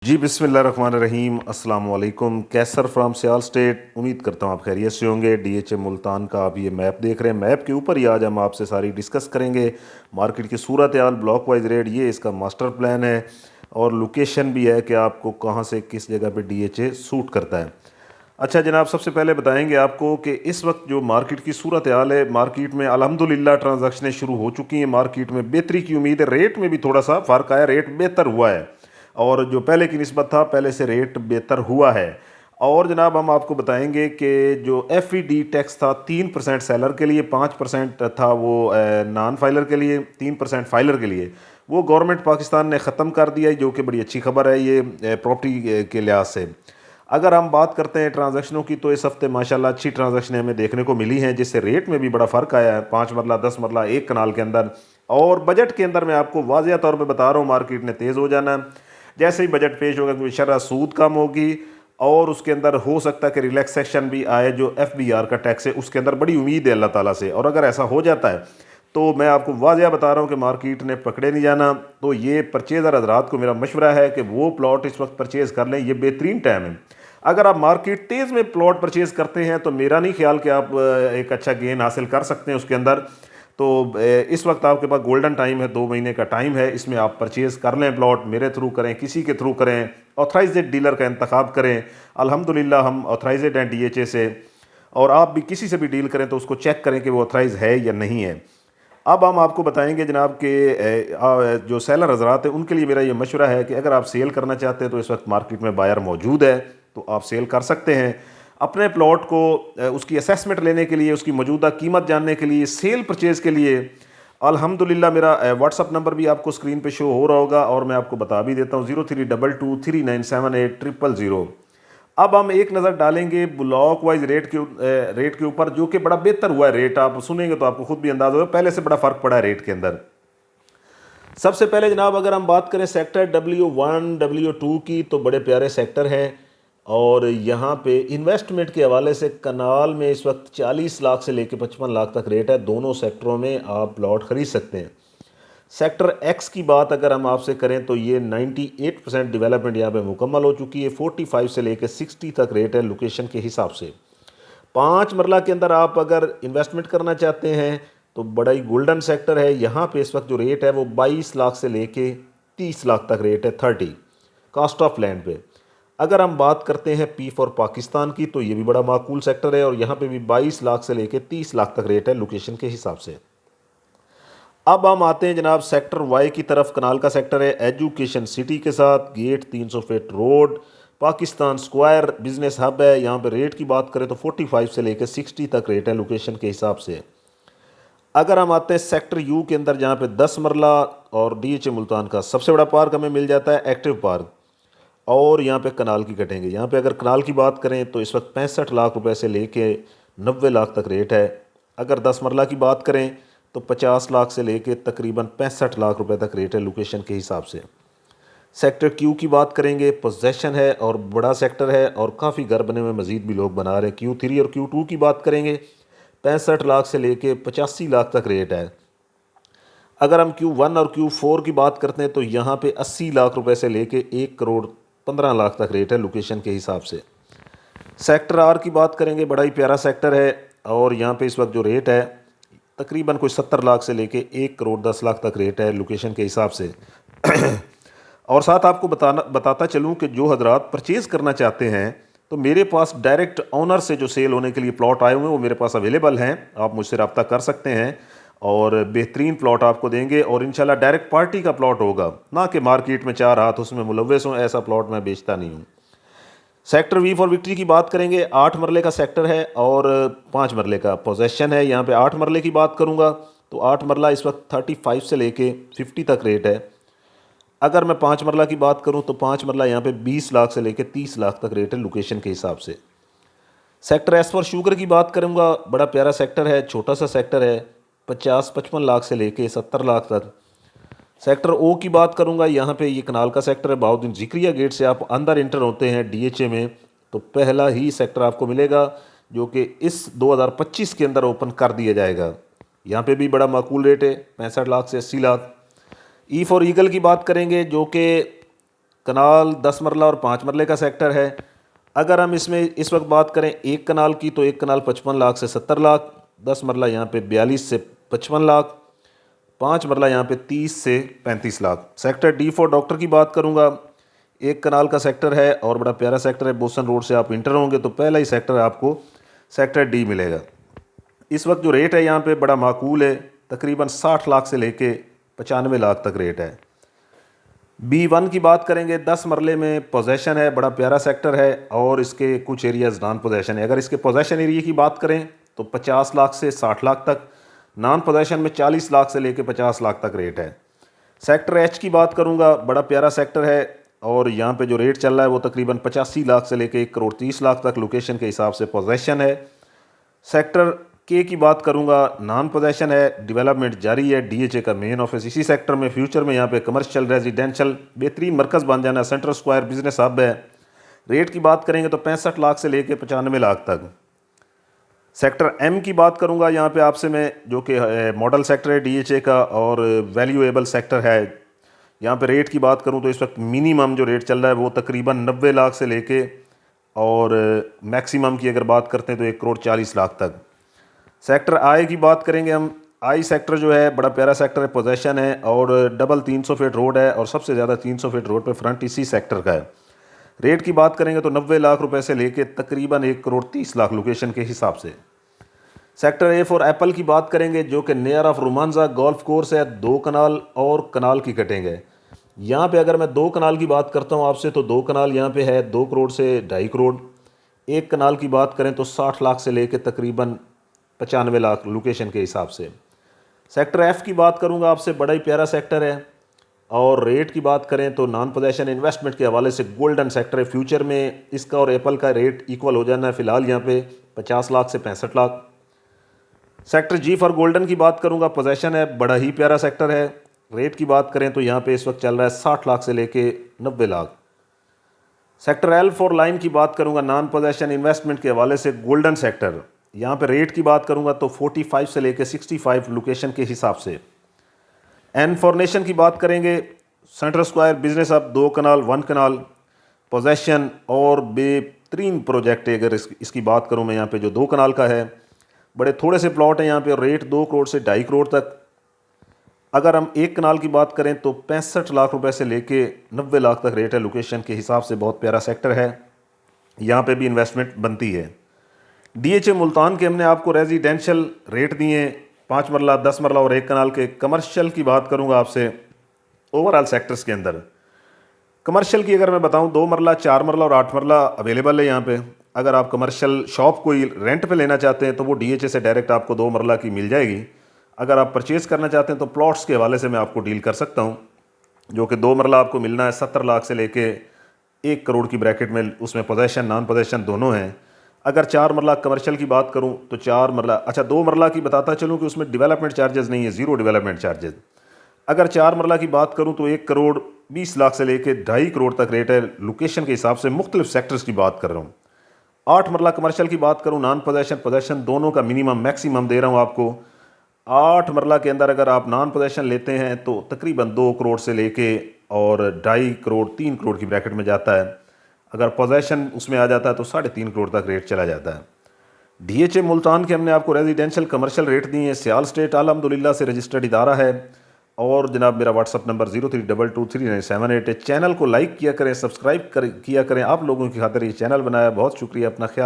जी बिस्मिल्लाहिर्रहमानिर्रहीम अस्सलाम वालेकुम। कैसर फ्राम सियाल स्टेट। उम्मीद करता हूँ आप खैरियत से होंगे। डीएचए मुल्तान का आप ये मैप देख रहे हैं। मैप के ऊपर ही आज हम आपसे सारी डिस्कस करेंगे मार्केट की सूरत हाल, ब्लॉक वाइज रेट, ये इसका मास्टर प्लान है और लोकेशन भी है कि आपको कहाँ से किस जगह पे डीएचए सूट करता है। अच्छा जनाब, सबसे पहले बताएंगे आपको कि इस वक्त जो मार्केट की सूरत हाल है, मार्केट में अल्हम्दुलिल्लाह ट्रांजैक्शनें शुरू हो चुकी हैं। मार्केट में बेहतरी की उम्मीद है। रेट में भी थोड़ा सा फ़र्क आया, रेट बेहतर हुआ है और जो पहले की निस्बत था पहले से रेट बेहतर हुआ है। और जनाब हम आपको बताएंगे कि जो एफ टैक्स था 3% सेलर के लिए, 5% था वो नॉन फाइलर के लिए, 3% फाइलर के लिए, वो गवर्नमेंट पाकिस्तान ने ख़त्म कर दिया है, जो कि बड़ी अच्छी खबर है ये प्रॉपर्टी के लिहाज से। अगर हम बात करते हैं ट्रांजैक्शनों की तो इस हफ्ते माशाल्लाह अच्छी ट्रांजैक्शनें हमें देखने को मिली हैं, जिससे रेट में भी बड़ा फ़र्क आया है। 5 मरला 10 मरला एक कनाल के अंदर। और बजट के अंदर मैं आपको वाज़िया तौर पे बता रहा हूँ मार्केट ने तेज़ हो जाना है। जैसे ही बजट पेश होगा कोई शरह सूद कम होगी और उसके अंदर हो सकता है कि रिलैक्सेशन भी आए। जो एफ का टैक्स है उसके अंदर बड़ी उम्मीद है अल्लाह ताला से, और अगर ऐसा हो जाता है तो मैं आपको वाज़िया बता रहा हूँ कि मार्केट ने पकड़े नहीं जाना। तो ये परचेज़र हजरात को मेरा मशवरा है कि वो प्लॉट इस वक्त परचेज़ कर लें, ये बेहतरीन टाइम है। अगर आप मार्केट तेज़ में प्लॉट परचेज़ करते हैं तो मेरा नहीं ख्याल कि आप एक अच्छा गेन हासिल कर सकते हैं उसके अंदर। तो इस वक्त आपके पास गोल्डन टाइम है, 2 महीने का टाइम है, इसमें आप परचेज़ कर लें प्लॉट। मेरे थ्रू करें, किसी के थ्रू करें, ऑथराइज्ड डीलर का इंतखाब करें। अल्हम्दुलिल्लाह हम ऑथराइज्ड हैं डीएचए से, और आप भी किसी से भी डील करें तो उसको चेक करें कि वो ऑथराइज है या नहीं है। अब हम आपको बताएंगे जनाब कि जो सेलर हजरात हैं उनके लिए मेरा ये मशवरा है कि अगर आप सेल करना चाहते हैं तो इस वक्त मार्केट में बायर मौजूद है, तो आप सेल कर सकते हैं। अपने प्लॉट को उसकी असेसमेंट लेने के लिए, उसकी मौजूदा कीमत जानने के लिए, सेल परचेज़ के लिए अल्हम्दुलिल्लाह मेरा व्हाट्सअप नंबर भी आपको स्क्रीन पे शो हो रहा होगा और मैं आपको बता भी देता हूँ, 0322397800। अब हम एक नज़र डालेंगे ब्लॉक वाइज रेट के ऊपर, जो कि बड़ा बेहतर हुआ है। रेट आप सुनेंगे तो आपको खुद भी अंदाजा होगा, पहले से बड़ा फ़र्क पड़ा है रेट के अंदर। सबसे पहले जनाब अगर हम बात करें सेक्टर W1 W2 की, तो बड़े प्यारे सेक्टर हैं। और यहाँ पे इन्वेस्टमेंट के हवाले से कनाल में इस वक्त 40 लाख से लेकर 55 लाख तक रेट है। दोनों सेक्टरों में आप प्लॉट खरीद सकते हैं। सेक्टर एक्स की बात अगर हम आपसे करें तो ये 98% डेवलपमेंट यहाँ पे मुकम्मल हो चुकी है। 45 से लेकर 60 तक रेट है लोकेशन के हिसाब से। 5 मरला के अंदर आप अगर इन्वेस्टमेंट करना चाहते हैं तो बड़ा ही गोल्डन सेक्टर है। यहाँ पे इस वक्त जो रेट है वो 22 लाख से लेके 30 लाख तक रेट है, 30 कास्ट ऑफ लैंड पे। अगर हम बात करते हैं पी फॉर पाकिस्तान की, तो ये भी बड़ा माकूल सेक्टर है और यहाँ पे भी 22 लाख से लेके 30 लाख तक रेट है लोकेशन के हिसाब से। अब हम आते हैं जनाब सेक्टर वाई की तरफ। कनाल का सेक्टर है, एजुकेशन सिटी के साथ, gate 300 feet road, Pakistan square business hub है। यहाँ पे रेट की बात करें तो 45 से लेकर 60 तक रेट है लोकेशन के हिसाब से। अगर हम आते हैं सेक्टर यू के अंदर, जहाँ पे 10 मरला और डीएचए मुल्तान का सबसे बड़ा पार्क हमें मिल जाता है, एक्टिव पार्क। और यहाँ पे कनाल की कटेंगे। यहाँ पे अगर कनाल की बात करें तो इस वक्त 65 लाख रुपए से लेके 90 लाख तक रेट है। अगर 10 मरला की बात करें तो 50 लाख से लेके तकरीबन 65 लाख रुपए तक रेट है लोकेशन के हिसाब से। सेक्टर क्यू की बात करेंगे, पोजेशन है और बड़ा सेक्टर है और काफ़ी घर बने हुए मज़ीद भी लोग बना रहे हैं। Q3 और Q2 की बात करेंगे, 65 लाख से लेके 85 लाख तक रेट है। अगर हम Q1 और Q4 की बात करते हैं तो यहाँ पे 80 लाख रुपए से लेके 1 करोड़ 15 लाख तक रेट है लोकेशन के हिसाब से। सेक्टर आर की बात करेंगे, बड़ा ही प्यारा सेक्टर है और यहाँ पे इस वक्त जो रेट है तकरीबन कोई 70 लाख से लेके 1 करोड़ 10 लाख तक रेट है लोकेशन के हिसाब से। और साथ आपको बताता चलूँ कि जो हजरात परचेज़ करना चाहते हैं तो मेरे पास डायरेक्ट ऑनर से जो सेल होने के लिए प्लॉट आए हुए हैं वो मेरे पास अवेलेबल हैं। आप मुझसे रब्ता कर सकते हैं और बेहतरीन प्लॉट आपको देंगे और इंशाल्लाह डायरेक्ट पार्टी का प्लॉट होगा, ना कि मार्केट में 4 हाथ उसमें मुलव्वस हों। ऐसा प्लॉट मैं बेचता नहीं हूँ। सेक्टर वी फॉर विक्ट्री की बात करेंगे, 8 मरले का सेक्टर है और 5 मरले का पोजेशन है। यहाँ पे 8 मरले की बात करूँगा तो 8 मरला इस वक्त 35 से लेके 50 तक रेट है। अगर मैं 5 मरला की बात करूँ तो 5 मरला यहाँ पे 20 लाख से लेके 30 लाख तक रेट है लोकेशन के हिसाब से। सेक्टर एस फॉर शुगर की बात करूँगा, बड़ा प्यारा सेक्टर है, छोटा सा सेक्टर है, 50-55 लाख से लेके 70 लाख तक। सेक्टर ओ की बात करूंगा, यहाँ पे ये कनाल का सेक्टर है। बाउद्दीन जिक्रिया गेट से आप अंदर इंटर होते हैं डीएचए में तो पहला ही सेक्टर आपको मिलेगा जो कि इस 2025 के अंदर ओपन कर दिया जाएगा। यहाँ पे भी बड़ा माकूल रेट है, 65 लाख से 80 लाख। ई फॉर ईगल की बात करेंगे जो कि कनाल 10 मरला और 5 मरले का सेक्टर है। अगर हम इसमें इस वक्त बात करें एक कनाल की, तो एक कनाल 55 लाख से 70 लाख, 10 मरला यहाँ पे 42 से 55 लाख, 5 मरला यहाँ पे 30 से 35 lakh. Sector D for doctor की बात करूँगा, एक कनाल का सेक्टर है और बड़ा प्यारा सेक्टर है। बोसन रोड से आप इंटर होंगे तो पहला ही सेक्टर आपको सेक्टर डी मिलेगा। इस वक्त जो रेट है यहाँ पे बड़ा माकूल है, तकरीबन 60 लाख से लेके 95 लाख तक रेट है। B1 की बात करेंगे, 10 मरले में पोजेशन है, बड़ा प्यारा सेक्टर है और इसके कुछ एरियाज़ नॉन पोजेशन है। अगर इसके पोजेशन एरिया की बात करें तो 50 लाख से 60 लाख तक, नॉन पोजेशन में 40 लाख से लेके 50 लाख तक रेट है। सेक्टर एच की बात करूंगा, बड़ा प्यारा सेक्टर है और यहाँ पे जो रेट चल रहा है वो तकरीबन 85 लाख से लेके 1 करोड़ 30 लाख तक लोकेशन के हिसाब से पोजेशन है। सेक्टर के की बात करूंगा, नॉन पोजेशन है, डेवलपमेंट जारी है, डीएचए का मेन ऑफिस इसी सेक्टर में। फ्यूचर में यहाँ पे कमर्शियल रेजिडेंशियल बेहतरीन मरकज़ बन जाना, सेंट्रल स्क्वायर बिजनेस हब है। रेट की बात करेंगे तो 65 लाख से लेके 95 लाख तक। सेक्टर एम की बात करूंगा, यहाँ पे आपसे मैं, जो कि मॉडल सेक्टर है डीएचए का और वैल्यूएबल सेक्टर है। यहाँ पे रेट की बात करूँ तो इस वक्त मिनिमम जो रेट चल रहा है वो तकरीबन 90 लाख से लेके और मैक्सिमम की अगर बात करते हैं तो 1 करोड़ 40 लाख तक। सेक्टर आई की बात करेंगे हम, आई सेक्टर जो है बड़ा प्यारा सेक्टर है, पोजेशन है और डबल 300 फीट रोड है और सबसे ज़्यादा 300 फीट रोड पे फ्रंट इसी सेक्टर का है। रेट की बात करेंगे तो 90 लाख रुपए से लेके तकरीबन 1 करोड़ 30 लाख लोकेशन के हिसाब से। सेक्टर ए फॉर एप्पल की बात करेंगे, जो कि near of Romanza golf course है, 2 कनाल और कनाल की कटिंग है। यहाँ पे अगर मैं 2 कनाल की बात करता हूँ आपसे, तो 2 कनाल यहाँ पे है 2 करोड़ से 2.5 करोड़। एक कनाल की बात करें तो 60 लाख से लेके तकरीबन 95 लाख लोकेशन के हिसाब से। सेक्टर एफ की बात करूँगा आपसे, बड़ा ही प्यारा सेक्टर है और रेट की बात करें तो नॉन पोजेशन इन्वेस्टमेंट के हवाले से गोल्डन सेक्टर है। फ्यूचर में इसका और एप्पल का रेट इक्वल हो जाना है। फ़िलहाल यहाँ पे 50 लाख से 65 lakh. Sector G for golden की बात करूंगा, पोजेशन है, बड़ा ही प्यारा सेक्टर है। रेट की बात करें तो यहाँ पे इस वक्त चल रहा है 60 लाख से लेके 90 lakh. Sector L for line की बात करूंगा, नॉन पोजेशन इन्वेस्टमेंट के हवाले से गोल्डन सेक्टर। यहाँ पे रेट की बात करूंगा तो 45 से लेके 65 लोकेशन के हिसाब से। एन फॉर नेशन की बात करेंगे, सेंट्रल स्क्वायर बिजनेस अब 2 कनाल 1 कनाल पोजेशन और बेहतरीन प्रोजेक्ट है। अगर इसकी बात करूँ मैं, यहाँ पे जो 2 कनाल का है, बड़े थोड़े से प्लॉट हैं यहाँ पे, रेट 2 करोड़ से 2.5 करोड़ तक। अगर हम 1 कनाल की बात करें तो 65 लाख रुपए से लेके 90 लाख तक रेट है लोकेशन के हिसाब से। बहुत प्यारा सेक्टर है, यहाँ पे भी इन्वेस्टमेंट बनती है। डीएचए मुल्तान के हमने आपको रेजिडेंशियल रेट दिए, 5 मरला 10 मरला और 1 कनाल के। कमर्शियल की बात करूँगा आपसे, ओवरऑल सेक्टर्स के अंदर कमर्शियल की अगर मैं बताऊँ, 2 मरला 4 मरला और 8 मरला अवेलेबल है यहाँ पे। अगर आप कमर्शियल शॉप कोई रेंट पे लेना चाहते हैं तो वो डीएचए से डायरेक्ट आपको 2 मरला की मिल जाएगी। अगर आप परचेज़ करना चाहते हैं तो प्लॉट्स के हवाले से मैं आपको डील कर सकता हूँ, जो कि 2 मरला आपको मिलना है 70 लाख से लेके 1 करोड़ की ब्रैकेट में। उसमें पोजेशन नॉन पोजेशन दोनों हैं। अगर 4 मरला कमर्शियल की बात करूँ तो 4 मरला, अच्छा 2 मरला की बताता चलूँ कि उसमें डेवलपमेंट चार्जेस नहीं है, ज़ीरो डेवलपमेंट चार्जेस। अगर 4 मरला की बात करूँ तो 1 करोड़ 20 लाख से लेके 2.5 करोड़ तक रेट है लोकेशन के हिसाब से। मुख्तलिफ सेक्टर्स की बात कर रहा हूँ। 8 मरला कमर्शियल की बात करूँ, नॉन पोजेशन पोजेशन दोनों का मिनिमम मैक्सिमम दे रहा हूँ आपको। 8 मरला के अंदर अगर आप नॉन पोजेशन लेते हैं तो तकरीबन 2 करोड़ से लेके और 2.5 करोड़ 3 करोड़ की ब्रैकेट में जाता है। अगर पोजेशन उसमें आ जाता है तो 3.5 करोड़ तक रेट चला जाता है। डीएचए मुल्तान के हमने आपको रेजिडेंशियल कमर्शियल रेट दिए हैं। सियाल स्टेट अल्हम्दुलिल्लाह से रजिस्टर्ड इदारा है। और जनाब मेरा व्हाट्सअप नंबर 03223978 है। चैनल को लाइक किया करें, सब्सक्राइब किया करें। आप लोगों की खातिर ये चैनल बनाया, बहुत शुक्रिया। अपना ख्याल